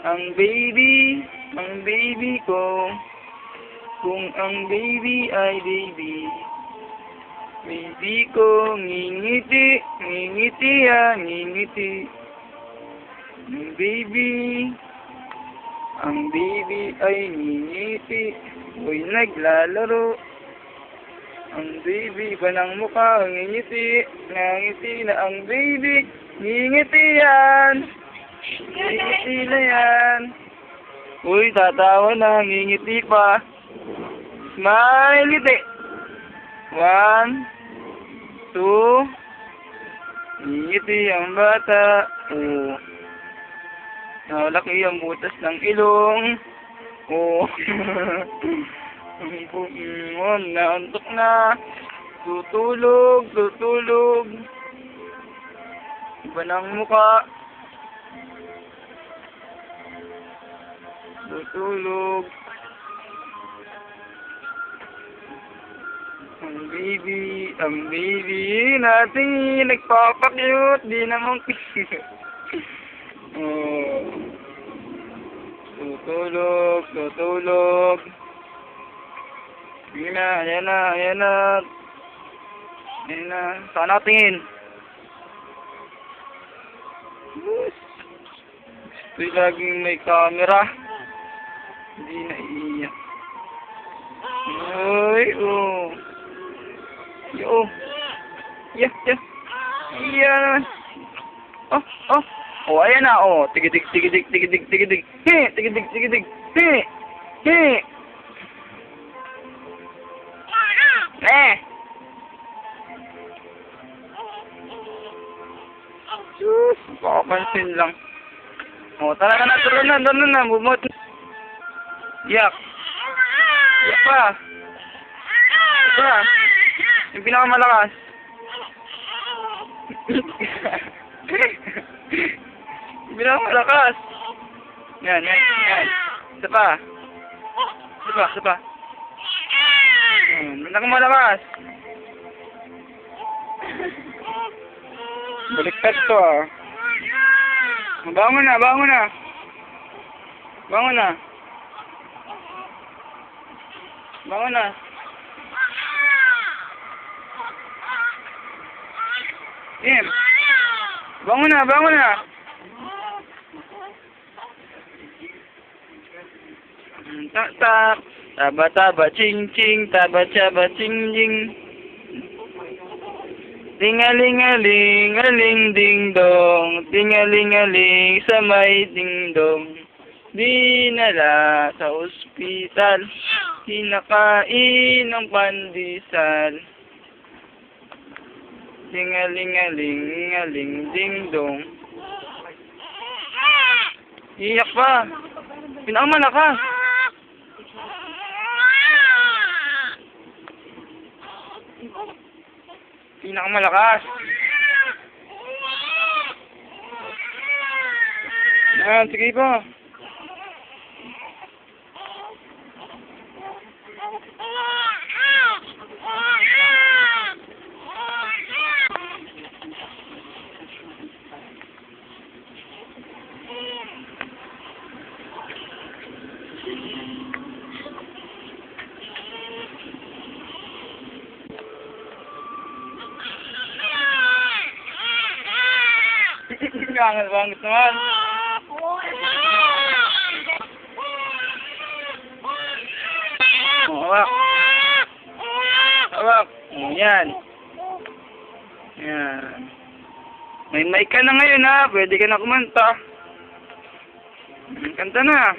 Ang baby ko. Kung ang baby ay baby. Baby ko, ngingiti, ngingiti yan, ngingiti. Ang baby ay ngingiti. Uy, naglalaro. Ang baby ba ng mukha, ngingiti. Ngingiti na ang baby. Ngingiti yan. Ngingiti na yan. Uy, tatawa na, ngingiti pa. Smile, ngiti. 1, 2. Ngingiti ang bata. Oh. Nalaki ang butas ng ilong. Oh. Naantok na. Tutulog, tutulog. Iba ng mukha. Tutulog. Ang baby natin nagpapakyut. Di naman oh. Tutulog, tutulog. Ayan na, ayan na, ayan na. Ayan na. Saan natingin? Gusto laging may camera. Hindi na iiyak. Ay, oh. Yo. Yeah, yeah. Yeah. Oh, oh. Oh, ayan na, oh. Tigidig, tigidig, tigidig, tigidig. He, tigidig, tigidig. He. He. Sus, papansin lang. Oh, tara na, tara na, bumot. Yak. Yak pa. Yak. Yung pinakamalakas. Yung pinakamalakas. Yan, yan, yan. Isa pa. Isa pa, isa pa. Pinakamalakas. Baliktad to ah. Bangon na, bangon na. Bangon na. Bangon na. Tim. Bangon na, bangon na. Tak, taba, ching, ching, taba, chaba, ching, ching. Tingaling-aling, aling ding-dong, tingaling-aling sa may ding-dong. Dinala sa ospital, kinakain ng pandesal. Tingaling-aling, aling ding-dong. Iyak pa. Pinakamalakas. Pinakamalakas. Yan, sige pa. Banget naman. Hawak. Hawak. Yan. Yan. May mic ka na ngayon ha. Pwede ka na kumanta. Kanta na.